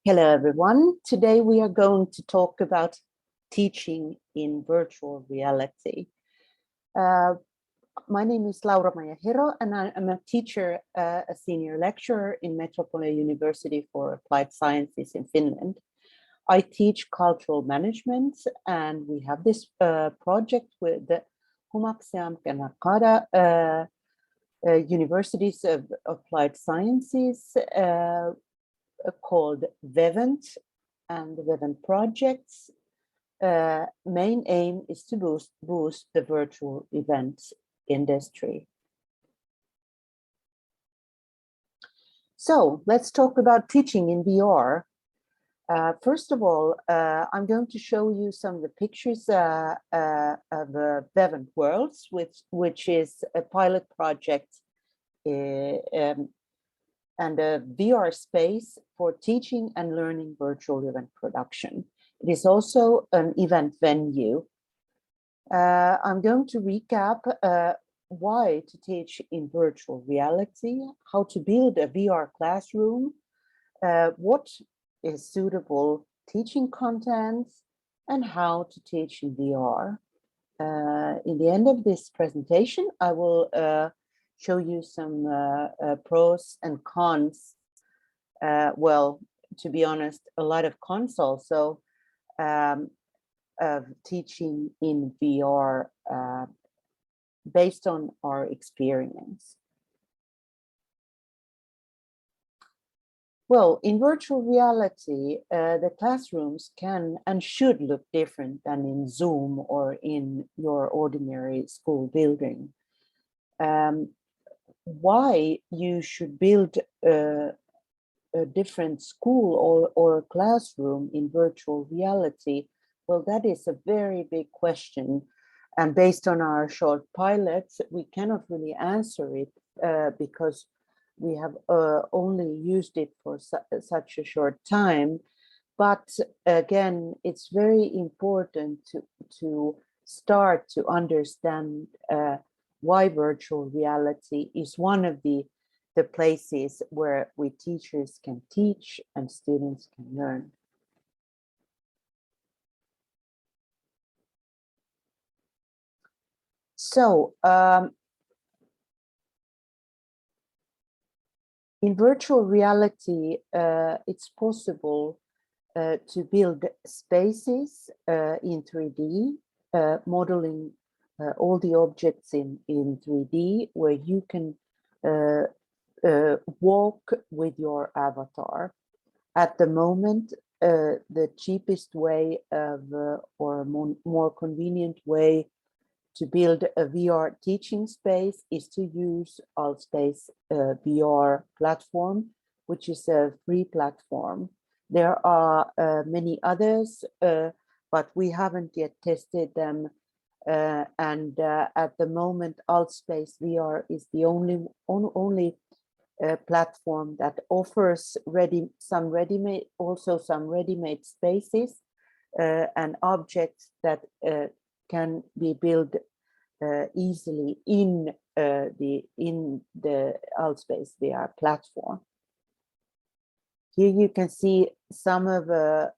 Hello, everyone. Today we are going to talk about teaching in virtual reality. My name is Laura-Maija Hiro, and I'm a teacher, a senior lecturer in Metropolia University for Applied Sciences in Finland. I teach cultural management, and we have this project with the Humaxiam and Akada Universities of Applied Sciences called Vevent and the Vevent project's main aim is to boost the virtual events industry. So let's talk about teaching in VR. First of all, I'm going to show you some of the pictures of Vevent Worlds, which is a pilot project and a VR space for teaching and learning virtual event production. It is also an event venue. I'm going to recap why to teach in virtual reality, how to build a VR classroom, what is suitable teaching content, and how to teach in VR. In the end of this presentation, I will show you some pros and cons. Well, to be honest, a lot of cons also of teaching in VR based on our experience. Well, in virtual reality, the classrooms can and should look different than in Zoom or in your ordinary school building. Why you should build a different school or a classroom in virtual reality? Well, that is a very big question. And based on our short pilots, we cannot really answer it because we have only used it for such a short time. But again, it's very important to start to understand why virtual reality is one of the places where we teachers can teach and students can learn. So in virtual reality, it's possible to build spaces in 3D, modeling all the objects in 3D, where you can walk with your avatar. At the moment, the cheapest way of, or a more convenient way to build a VR teaching space is to use Altspace VR platform, which is a free platform. There are many others, but we haven't yet tested them. And at the moment, Altspace VR is the only platform that offers some ready-made spaces and objects that can be built easily in the Altspace VR platform. Here you can see some of the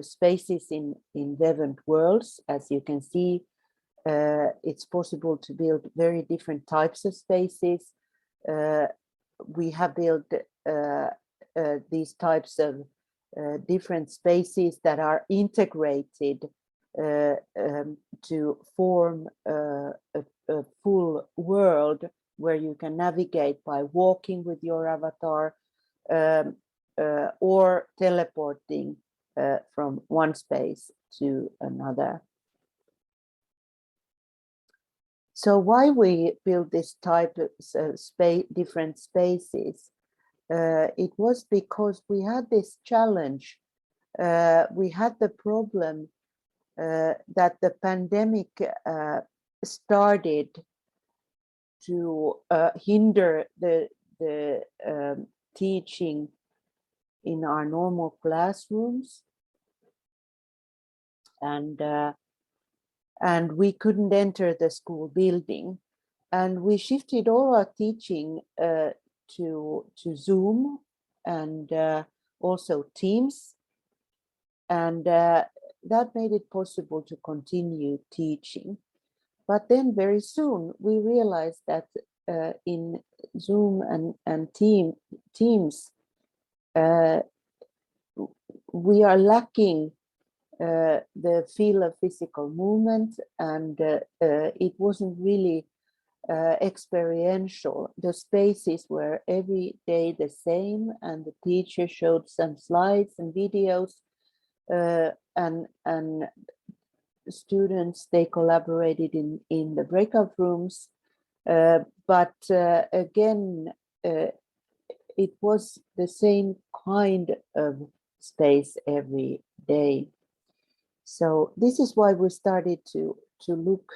spaces in Vevent Worlds. As you can see, it's possible to build very different types of spaces. We have built these types of different spaces that are integrated to form a full world where you can navigate by walking with your avatar or teleporting from one space to another. So why we build this type of different spaces? It was because we had this challenge. We had the problem that the pandemic started to hinder the teaching in our normal classrooms, and we couldn't enter the school building, and we shifted all our teaching to Zoom, and also Teams, and that made it possible to continue teaching. But then very soon we realized that in Zoom and Teams, we are lacking the feel of physical movement, and it wasn't really experiential. The spaces were every day the same, and the teacher showed some slides and videos, and students, they collaborated in the breakout rooms, but again, it was the same kind of space every day. So this is why we started to look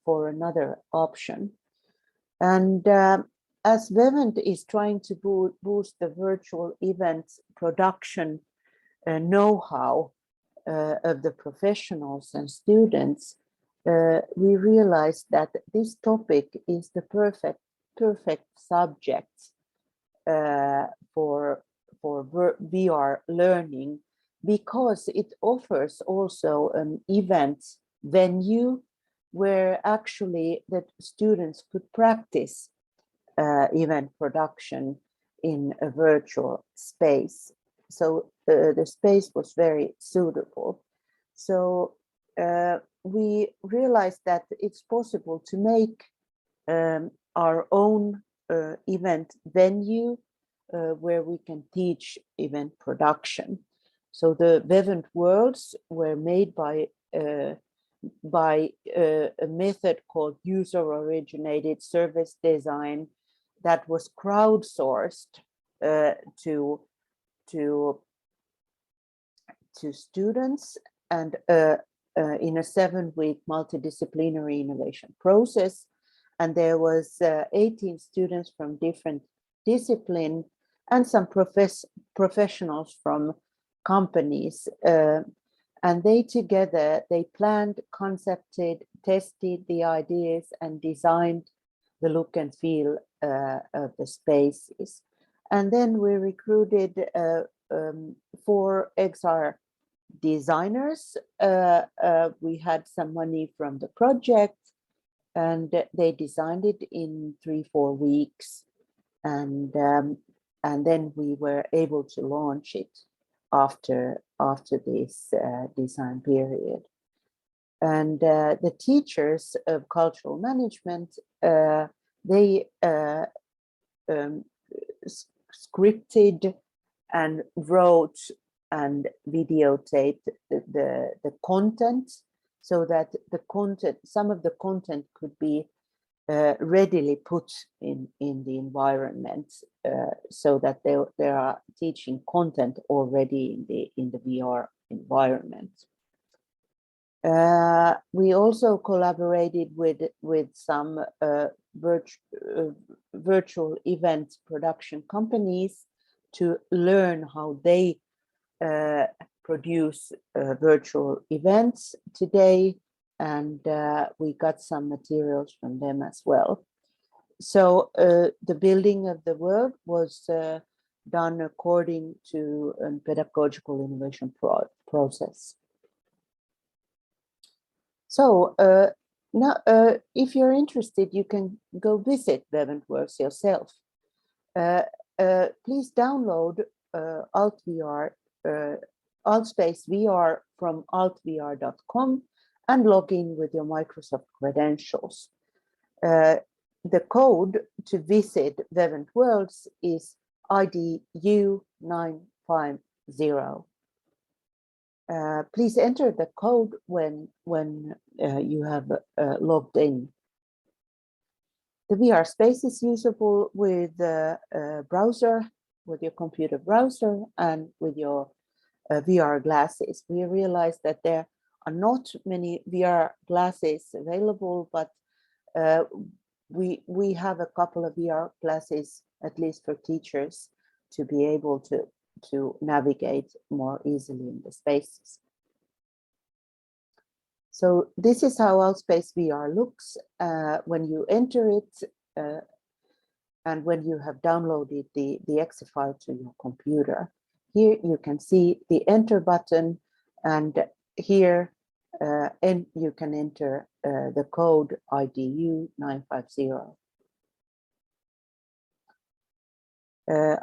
for another option. And as Vevent is trying to boost the virtual events production know-how of the professionals and students, we realized that this topic is the perfect subject for VR learning, because it offers also an event venue where actually the students could practice event production in a virtual space. So the space was very suitable. So we realized that it's possible to make our own event venue where we can teach event production. So the Vevent Worlds were made by a method called user-originated service design that was crowdsourced to students, and in a 7-week multidisciplinary innovation process. And there was 18 students from different disciplines and some professionals from companies. And they together, they planned, concepted, tested the ideas, and designed the look and feel of the spaces. And then we recruited 4 XR designers. We had some money from the project, and they designed it in 3-4 weeks. And then we were able to launch it after this design period. And the teachers of cultural management, they scripted and wrote and videotaped the content, so that the content, some of the content could be readily put in the environment, so that they are teaching content already in the VR environment. We also collaborated with some virtual event production companies to learn how they produce virtual events today, and we got some materials from them as well. So the building of the work was done according to a pedagogical innovation process. So now, if you're interested, you can go visit Vevent Worlds yourself. Please download AltVR, AltSpace VR from altvr.com and log in with your Microsoft credentials. The code to visit Vevent Worlds is IDU950. Please enter the code when you have logged in. The VR space is usable with the browser, with your computer browser, and with your VR glasses. We realize that there are not many VR glasses available, but we have a couple of VR glasses, at least for teachers, to be able to navigate more easily in the spaces. So this is how AltSpace VR looks when you enter it and when you have downloaded the exe file to your computer. here you can see the enter button, and here and you can enter the code IDU 950.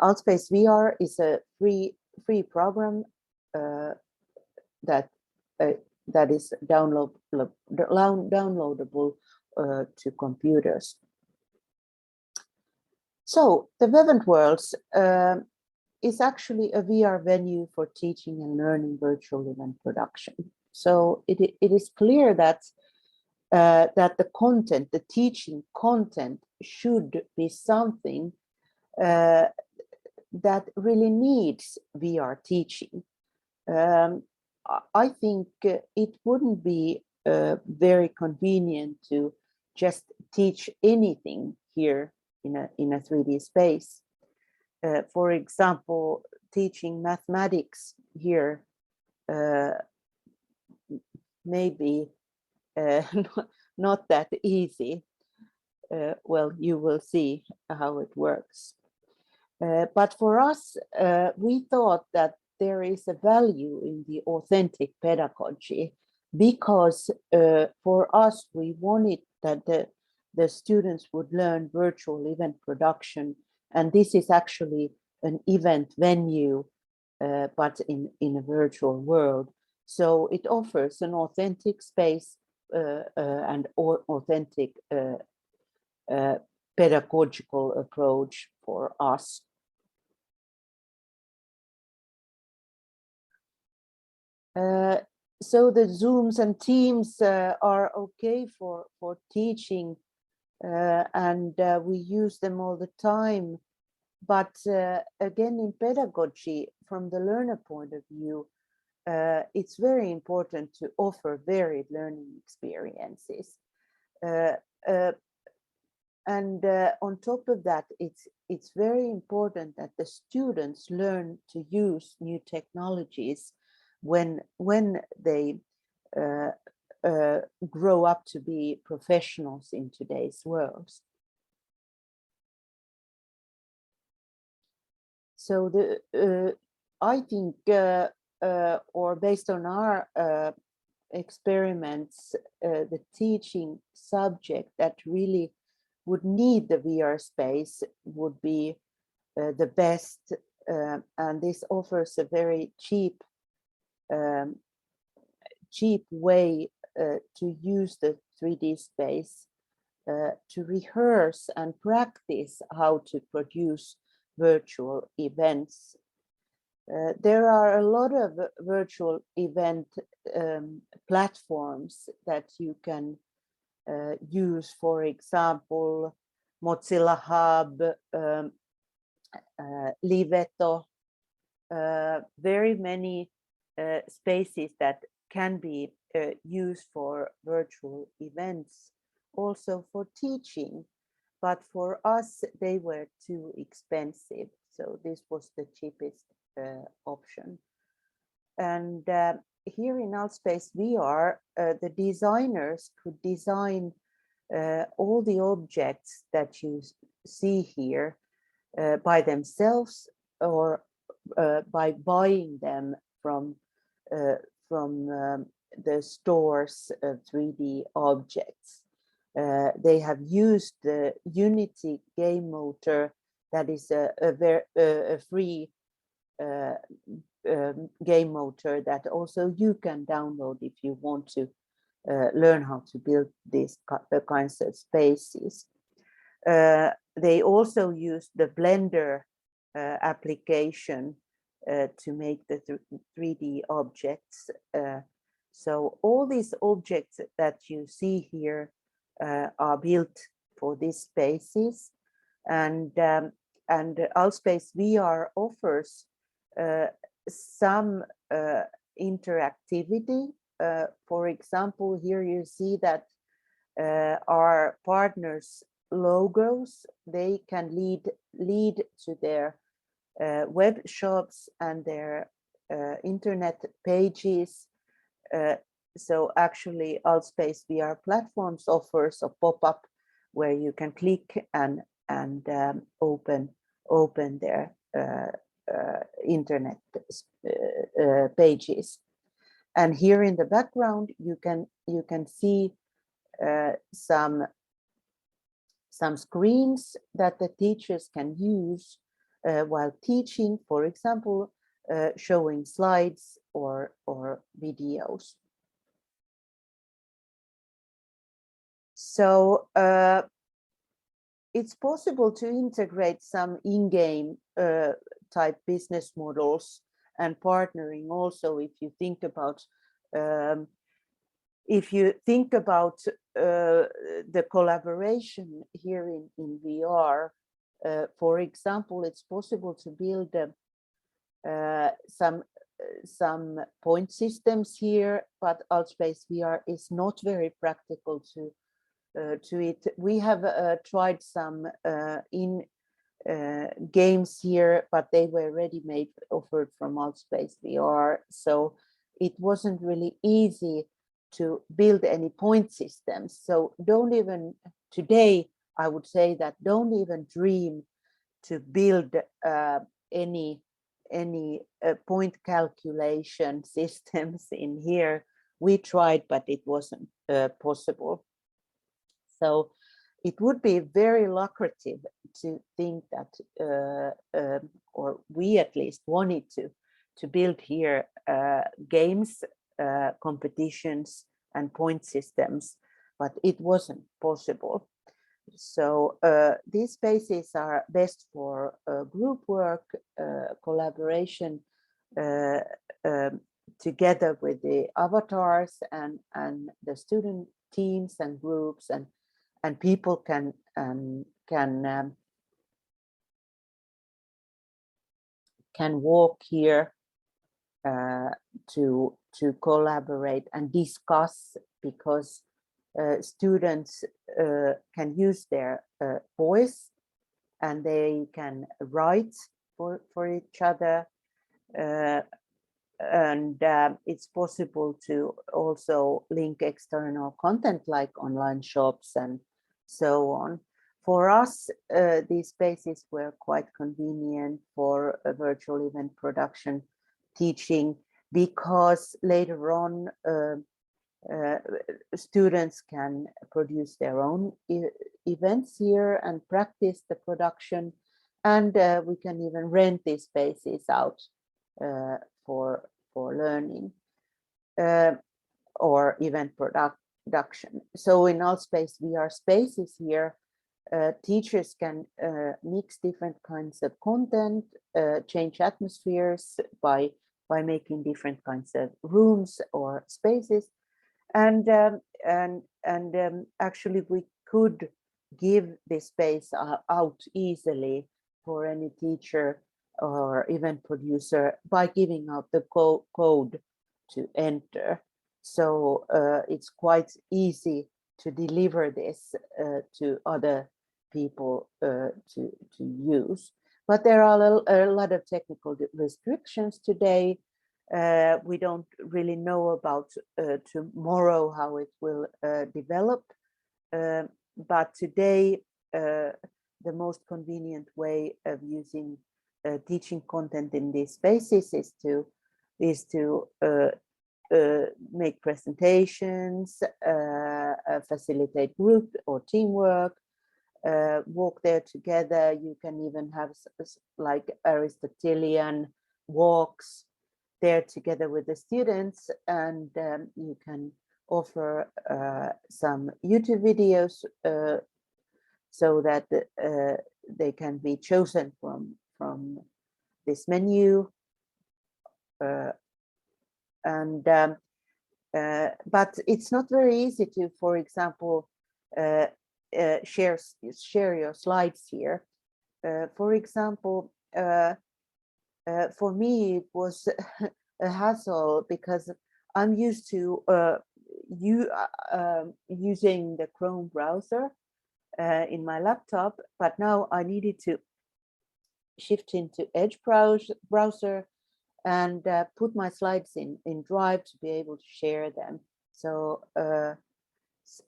Altspace VR is a free program that is downloadable to computers. So the Vevent Worlds is actually a VR venue for teaching and learning virtual event production. So it is clear that that the content, the teaching content, should be something that really needs VR teaching. I think it wouldn't be very convenient to just teach anything here in a 3D space. For example, teaching mathematics here maybe not that easy. Well, you will see how it works. But for us, we thought that there is a value in the authentic pedagogy, because for us, we wanted that the students would learn virtual event production. And this is actually an event venue, but in a virtual world. So it offers an authentic space and authentic pedagogical approach for us. So the Zooms and Teams are okay for teaching, and we use them all the time. But again, in pedagogy, from the learner point of view, it's very important to offer varied learning experiences. And on top of that, it's very important that the students learn to use new technologies when they grow up to be professionals in today's world. So I think, or based on our experiments, the teaching subject that really would need the VR space would be the best, and this offers a very cheap way to use the 3D space to rehearse and practice how to produce virtual events. There are a lot of virtual event platforms that you can use, for example, Mozilla Hub, Liveto, very many spaces that can be used for virtual events, also for teaching. But for us, they were too expensive. So this was the cheapest option. And here in Altspace VR, the designers could design all the objects that you see here by themselves, or by buying them from the store's 3D objects. They have used the Unity game motor, that is a free game motor that also you can download if you want to learn how to build these kinds of spaces. They also use the Blender application to make the 3D objects. So all these objects that you see here are built for these spaces, and Altspace VR offers some interactivity. For example, here you see that our partners' logos, they can lead to their web shops and their internet pages. So actually, Altspace VR platforms offers a pop-up where you can click and open their internet pages. And here in the background, you can see some screens that the teachers can use while teaching, for example, showing slides or videos. So it's possible to integrate some in-game type business models and partnering also. If you think about the collaboration here in VR, for example, it's possible to build some point systems here, but Altspace VR is not very practical to it. We have tried some in games here, but they were ready-made, offered from Altspace VR, so it wasn't really easy to build any point systems. So don't even today, I would say that don't even dream to build any point calculation systems in here. We tried, but it wasn't possible. So it would be very lucrative to think that, or we at least wanted to build here games, competitions and point systems, but it wasn't possible. So these spaces are best for group work, collaboration together with the avatars and the student teams and groups, and people can walk here to collaborate and discuss, because students can use their voice and they can write for each other, and it's possible to also link external content like online shops and so on. For us, these spaces were quite convenient for a virtual event production teaching, because later on students can produce their own events here and practice the production, and we can even rent these spaces out for learning or event production. So in Altspace VR spaces here, teachers can mix different kinds of content, change atmospheres by making different kinds of rooms or spaces, and actually we could give this space out easily for any teacher or event producer by giving out the code to enter. So it's quite easy to deliver this to other people to use. But there are a lot of technical restrictions today. We don't really know about tomorrow how it will develop. But today, the most convenient way of using teaching content in these spaces is to make presentations, facilitate group or teamwork, walk there together. You can even have like Aristotelian walks there together with the students, and you can offer some YouTube videos so that they can be chosen from this menu. But it's not very easy to, for example, share your slides here. For example, for me, it was a hassle because I'm used to using the Chrome browser in my laptop, but now I needed to shift into Edge browser and put my slides in Drive to be able to share them. So,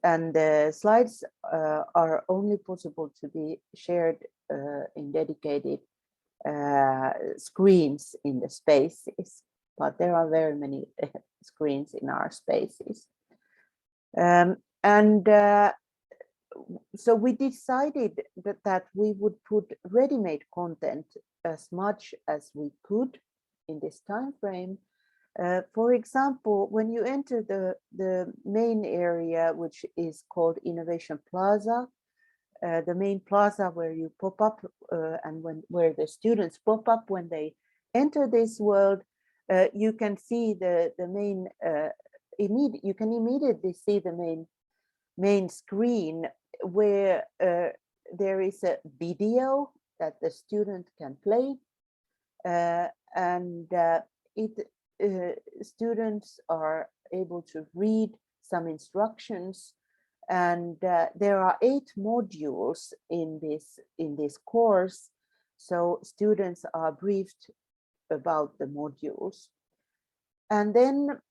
and the slides are only possible to be shared in dedicated screens in the spaces, but there are very many screens in our spaces. And so we decided that we would put ready-made content as much as we could in this time frame. For example, when you enter the main area, which is called Innovation Plaza, the main plaza where you pop up and where the students pop up when they enter this world, you can see the main, you can immediately see the main screen where there is a video that the student can play, and students are able to read some instructions, and there are 8 modules in this course, so students are briefed about the modules. And then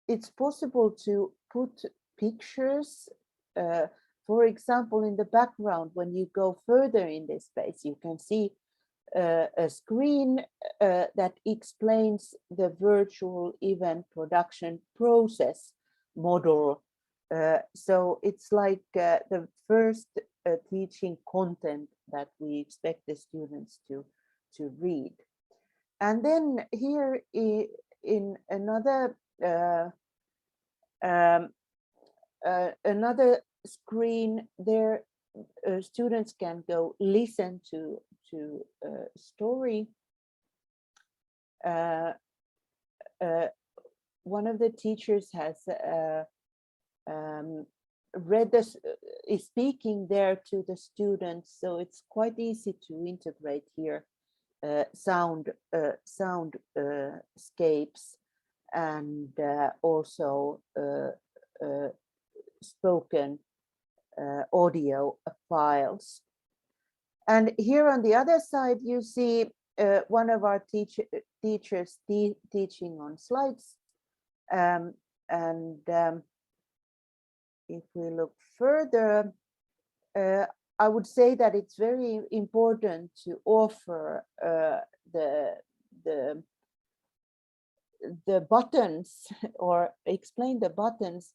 it's possible to put pictures. For example, in the background, when you go further in this space, you can see a screen that explains the virtual event production process model. So it's like the first teaching content that we expect the students to read. And then here in another another screen, there students can go listen to a story. One of the teachers has read this, is speaking there to the students, so it's quite easy to integrate here soundscapes and also spoken audio files. And here on the other side, you see one of our teachers teaching on slides. If we look further, I would say that it's very important to offer the buttons or explain the buttons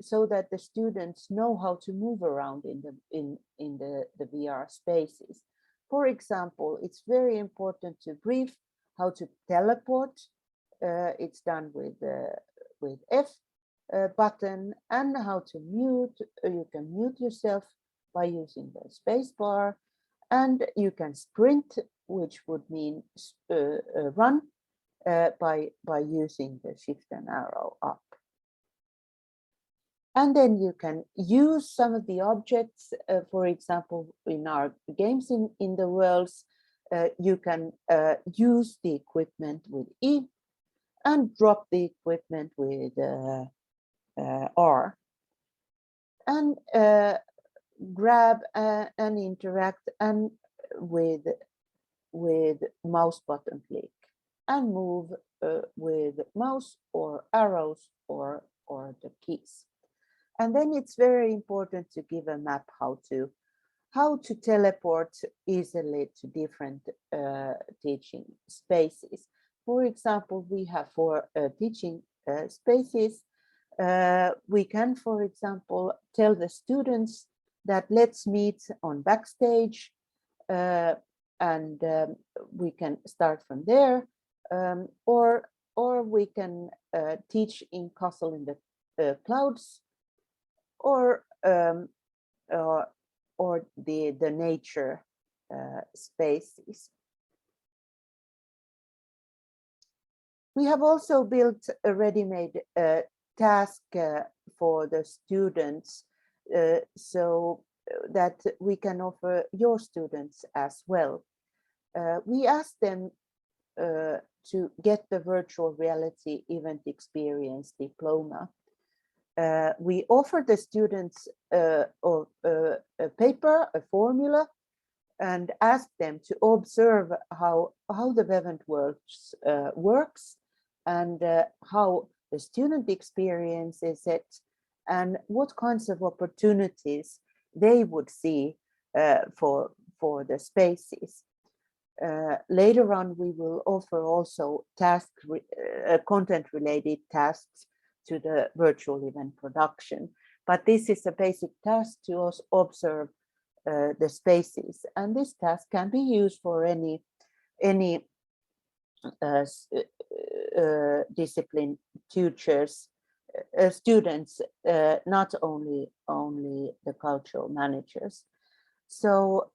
so that the students know how to move around in the VR spaces. For example, it's very important to brief how to teleport. It's done with F button, and how to mute. You can mute yourself by using the space bar, and you can sprint, which would mean run, by using the shift and arrow up. And then you can use some of the objects, for example, in our games in the worlds, you can use the equipment with E and drop the equipment with R, and grab and interact and with mouse button click, and move with mouse or arrows or the keys. And then it's very important to give a map how to teleport easily to different teaching spaces. For example, we have for teaching spaces, we can, for example, tell the students that let's meet on backstage, and we can start from there, or we can teach in Castle in the Clouds, or the nature spaces. We have also built a ready-made task for the students, so that we can offer your students as well. We asked them to get the virtual reality event experience diploma. We offer the students a paper, a formula, and ask them to observe how the Vevent Worlds works, and how the student experiences it, and what kinds of opportunities they would see for for the spaces. Later on, we will offer also content-related tasks to the virtual event production. But this is a basic task to observe the spaces, and this task can be used for any discipline tutors, students, not only the cultural managers. So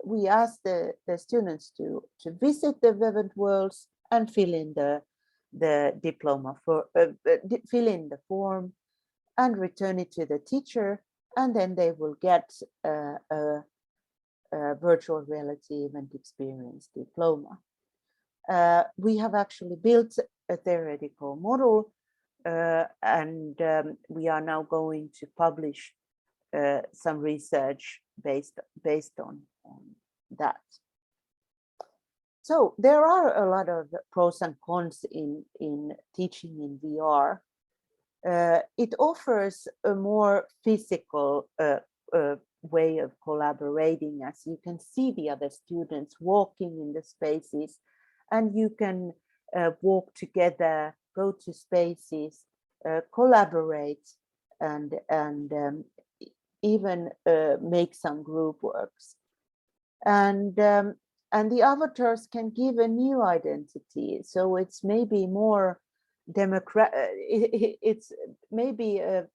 we ask the students to visit the Vevent Worlds and fill in the diploma for fill in the form and return it to the teacher, and then they will get a virtual reality event experience diploma. We have actually built a theoretical model, and we are now going to publish some research based on that. So there are a lot of pros and cons in teaching in VR. It offers a more physical way of collaborating, as you can see the other students walking in the spaces, and you can walk together, go to spaces, collaborate, and even make some group works. And the avatars can give a new identity, so it's maybe more it's maybe a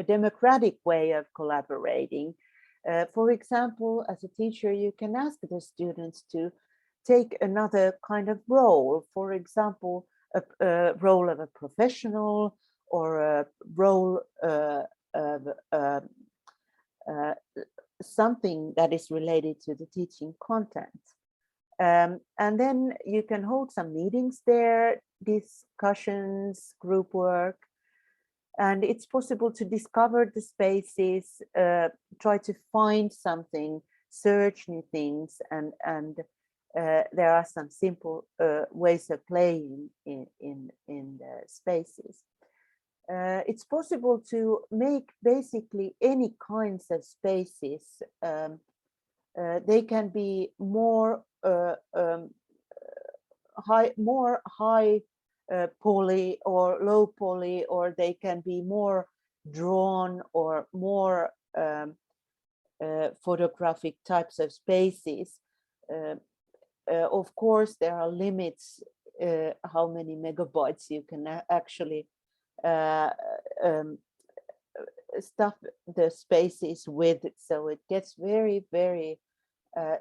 democratic way of collaborating. For example, as a teacher, you can ask the students to take another kind of role. For example, a role of a professional, or a role of something that is related to the teaching content. And then you can hold some meetings there, discussions, group work, and it's possible to discover the spaces, try to find something, search new things, and there are some simple ways of playing in the spaces. It's possible to make basically any kinds of spaces. They can be more high poly or low poly, or they can be more drawn or more photographic types of spaces. Of course, there are limits how many megabytes you can actually stuff the spaces with, so it gets very, very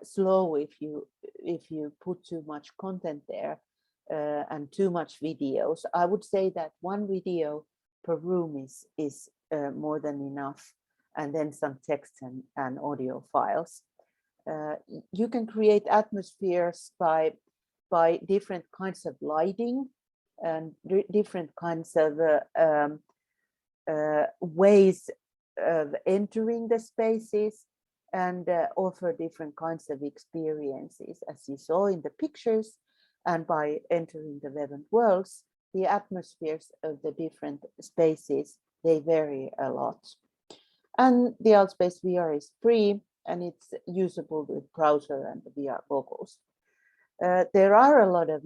slow if you put too much content there and too much videos. I would say that one video per room is more than enough, and then some text and audio files. You can create atmospheres by different kinds of lighting and different kinds of ways of entering the spaces, and offer different kinds of experiences, as you saw in the pictures. And by entering the Vevent Worlds, the atmospheres of the different spaces, they vary a lot. And the Altspace VR is free, and it's usable with browser and the VR goggles. There are a lot of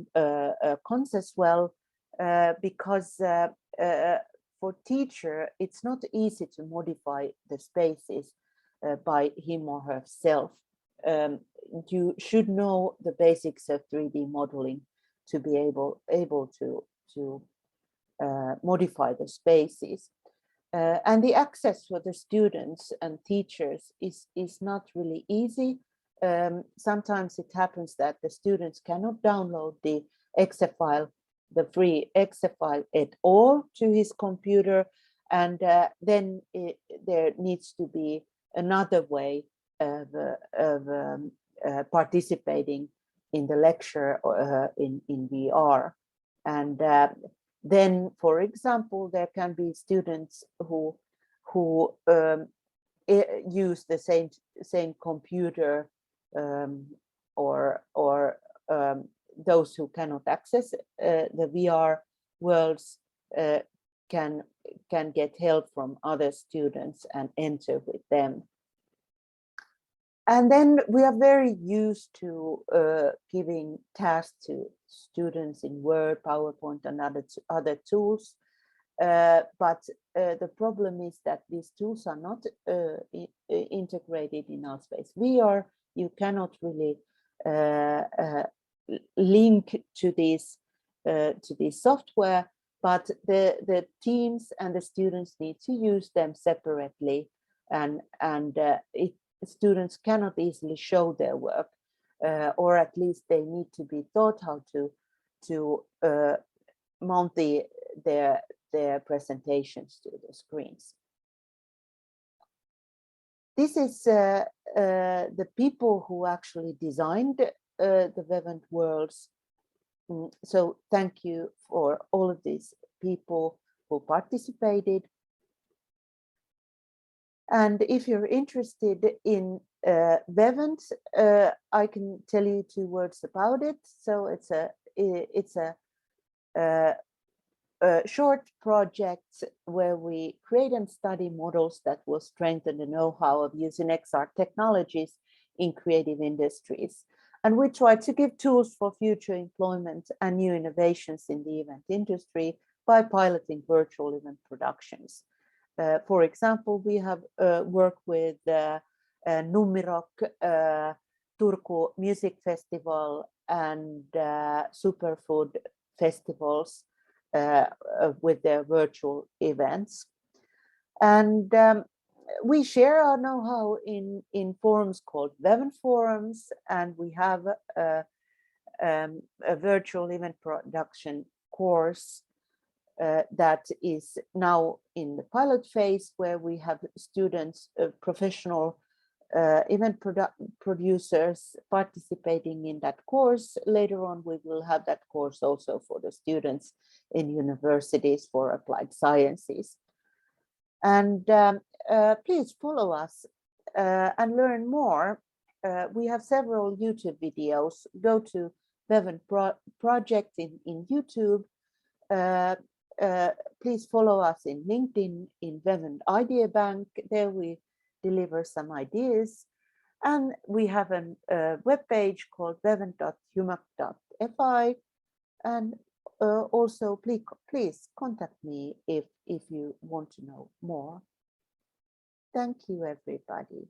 cons as well, because for teacher, it's not easy to modify the spaces by him or herself. You should know the basics of 3D modeling to be able to modify the spaces. And the access for the students and teachers is not really easy. Sometimes it happens that the students cannot download the exe file, the free exe file at all to his computer, and then there needs to be another way of participating in the lecture in VR. And then, for example, there can be students who use the same computer, or those who cannot access the VR worlds can get help from other students and enter with them. And then we are very used to giving tasks to students in Word, PowerPoint, and other tools. But the problem is that these tools are not integrated in our space. You cannot really link to this software, but the teams and the students need to use them separately, and students cannot easily show their work, or at least they need to be taught how to mount their presentations to the screens. This is the people who actually designed the Vevent Worlds. So thank you for all of these people who participated. And if you're interested in Vevent, I can tell you 2 words about it. So it's a short project where we create and study models that will strengthen the know-how of using XR technologies in creative industries. And we try to give tools for future employment and new innovations in the event industry by piloting virtual event productions. For example, we have worked with Numirok, Turku Music Festival, and Superfood festivals with their virtual events. And we share our know-how in forums called Vevent Forums, and we have a virtual event production course that is now in the pilot phase, where we have students, professional event producers participating in that course. Later on, we will have that course also for the students in universities for applied sciences. And please follow us and learn more. We have several YouTube videos. Go to Vevent Project in YouTube. Please follow us in LinkedIn, in Vevent Idea Bank. There we deliver some ideas. And we have a webpage called vevent.humac.fi. And also, please contact me if you want to know more. Thank you, everybody.